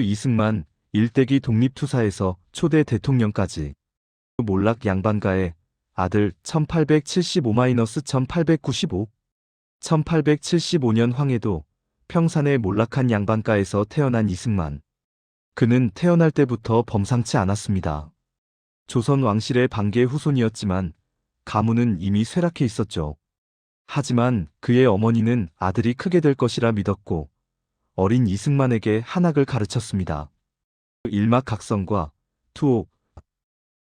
이승만, 일대기 독립투사에서 초대 대통령까지 몰락 양반가의 아들 1875-1895 1875년 황해도 평산의 몰락한 양반가에서 태어난 이승만. 그는 태어날 때부터 범상치 않았습니다. 조선 왕실의 반계 후손이었지만 가문은 이미 쇠락해 있었죠. 하지만 그의 어머니는 아들이 크게 될 것이라 믿었고 어린 이승만에게 한학을 가르쳤습니다. 일막각성과 투옥.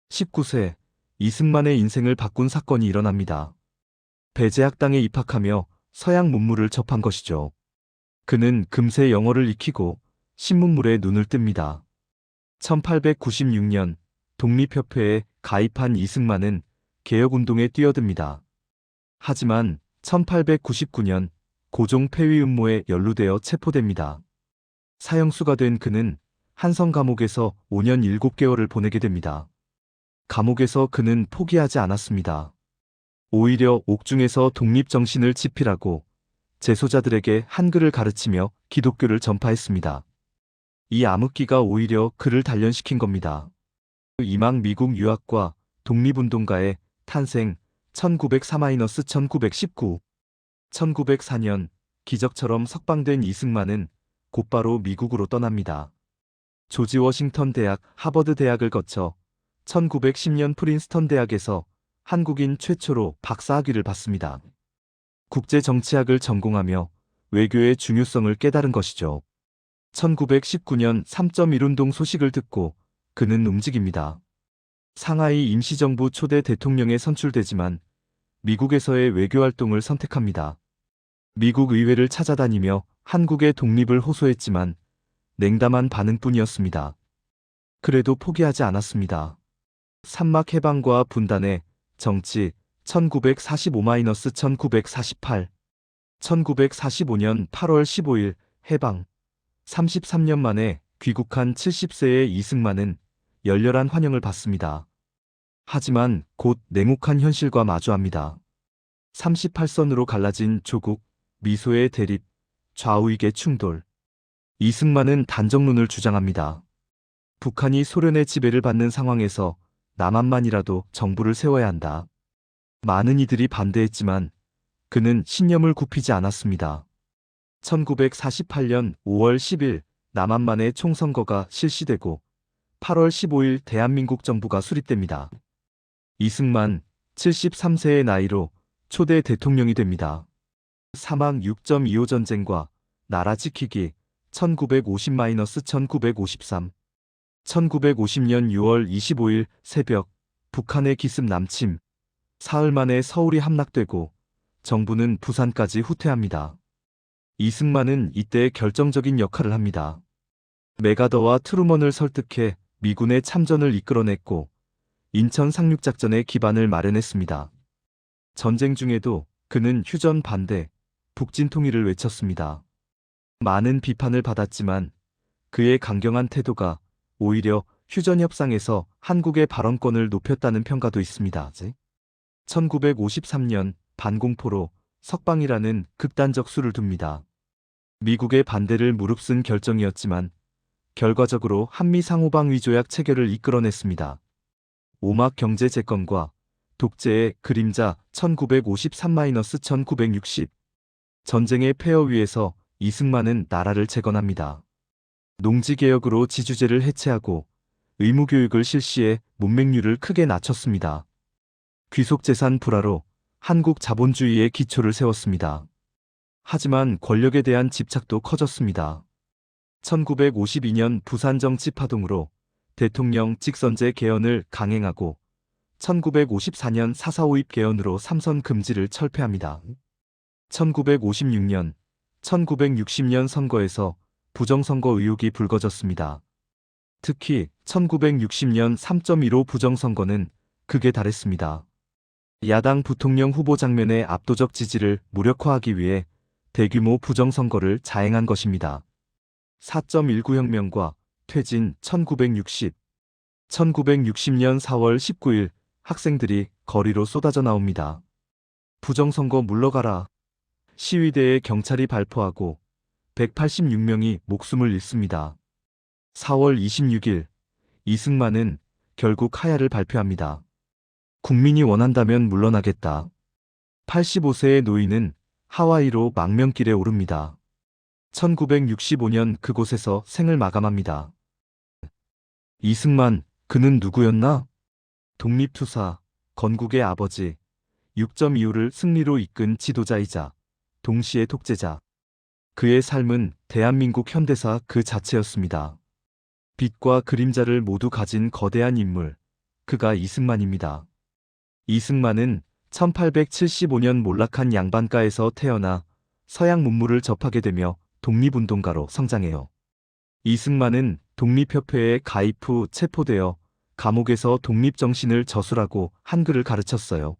19세 이승만의 인생을 바꾼 사건이 일어납니다. 배제학당에 입학하며 서양 문물을 접한 것이죠. 그는 금세 영어를 익히고 신문물에 눈을 뜹니다. 1896년 독립협회에 가입한 이승만은 개혁운동에 뛰어듭니다. 하지만 1899년 고종 폐위 음모에 연루되어 체포됩니다. 사형수가 된 그는 한성 감옥에서 5년 7개월을 보내게 됩니다. 감옥에서 그는 포기하지 않았습니다. 오히려 옥중에서 독립정신을 지필하고 재소자들에게 한글을 가르치며 기독교를 전파했습니다. 이 암흑기가 오히려 그를 단련시킨 겁니다. 이막 미국 유학과 독립운동가의 탄생 1904-1919 1904년 기적처럼 석방된 이승만은 곧바로 미국으로 떠납니다. 조지 워싱턴 대학, 하버드 대학을 거쳐 1910년 프린스턴 대학에서 한국인 최초로 박사학위를 받습니다. 국제정치학을 전공하며 외교의 중요성을 깨달은 것이죠. 1919년 3.1운동 소식을 듣고 그는 움직입니다. 상하이 임시정부 초대 대통령에 선출되지만 미국에서의 외교활동을 선택합니다. 미국 의회를 찾아다니며 한국의 독립을 호소했지만 냉담한 반응뿐이었습니다. 그래도 포기하지 않았습니다. 산막 해방과 분단의 정치 1945-1948 1945년 8월 15일 해방 33년 만에 귀국한 70세의 이승만은 열렬한 환영을 받습니다. 하지만 곧 냉혹한 현실과 마주합니다. 38선으로 갈라진 조국, 미소의 대립, 좌우익의 충돌. 이승만은 단정론을 주장합니다. 북한이 소련의 지배를 받는 상황에서 남한만이라도 정부를 세워야 한다. 많은 이들이 반대했지만 그는 신념을 굽히지 않았습니다. 1948년 5월 10일 남한만의 총선거가 실시되고 8월 15일 대한민국 정부가 수립됩니다. 이승만 73세의 나이로 초대 대통령이 됩니다. 사막 6.25 전쟁과 나라 지키기 1950-1953 1950년 6월 25일 새벽 북한의 기습 남침 사흘 만에 서울이 함락되고 정부는 부산까지 후퇴합니다. 이승만은 이때 결정적인 역할을 합니다. 맥아더와 트루먼을 설득해 미군의 참전을 이끌어냈고 인천 상륙작전의 기반을 마련했습니다. 전쟁 중에도 그는 휴전 반대, 북진 통일을 외쳤습니다. 많은 비판을 받았지만 그의 강경한 태도가 오히려 휴전 협상에서 한국의 발언권을 높였다는 평가도 있습니다. 1953년 반공포로 석방이라는 극단적 수를 둡니다. 미국의 반대를 무릅쓴 결정이었지만 결과적으로 한미 상호방위 조약 체결을 이끌어냈습니다. 오막 경제 재건과 독재의 그림자 1953-1960 전쟁의 폐허 위에서 이승만은 나라를 재건합니다. 농지개혁으로 지주제를 해체하고 의무교육을 실시해 문맹률을 크게 낮췄습니다. 귀속재산 불화로 한국 자본주의의 기초를 세웠습니다. 하지만 권력에 대한 집착도 커졌습니다. 1952년 부산정치 파동으로 대통령 직선제 개헌을 강행하고 1954년 사사오입 개헌으로 삼선 금지를 철폐합니다. 1956년, 1960년 선거에서 부정선거 의혹이 불거졌습니다. 특히 1960년 3.15 부정선거는 극에 달했습니다. 야당 부통령 후보 장면의 압도적 지지를 무력화하기 위해 대규모 부정선거를 자행한 것입니다. 4.19 혁명과 퇴진 1960 1960년 4월 19일 학생들이 거리로 쏟아져 나옵니다. 부정선거 물러가라. 시위대에 경찰이 발포하고 186명이 목숨을 잃습니다. 4월 26일 이승만은 결국 하야를 발표합니다. 국민이 원한다면 물러나겠다. 85세의 노인은 하와이로 망명길에 오릅니다. 1965년 그곳에서 생을 마감합니다. 이승만, 그는 누구였나? 독립투사, 건국의 아버지, 6.25를 승리로 이끈 지도자이자 동시에 독재자. 그의 삶은 대한민국 현대사 그 자체였습니다. 빛과 그림자를 모두 가진 거대한 인물, 그가 이승만입니다. 이승만은 1875년 몰락한 양반가에서 태어나 서양 문물을 접하게 되며 독립운동가로 성장해요. 이승만은 독립협회에 가입 후 체포되어 감옥에서 독립정신을 저술하고 한글을 가르쳤어요.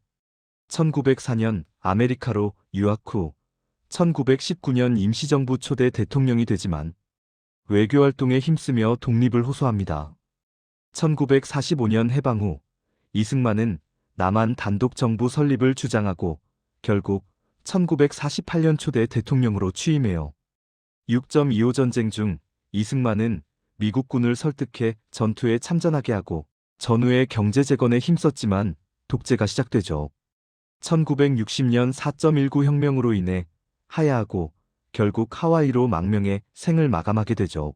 1904년 아메리카로 유학 후 1919년 임시정부 초대 대통령이 되지만 외교활동에 힘쓰며 독립을 호소합니다. 1945년 해방 후 이승만은 남한 단독정부 설립을 주장하고 결국 1948년 초대 대통령으로 취임해요. 6.25 전쟁 중 이승만은 미국군을 설득해 전투에 참전하게 하고 전후의 경제 재건에 힘썼지만 독재가 시작되죠. 1960년 4.19 혁명으로 인해 하야하고 결국 하와이로 망명해 생을 마감하게 되죠.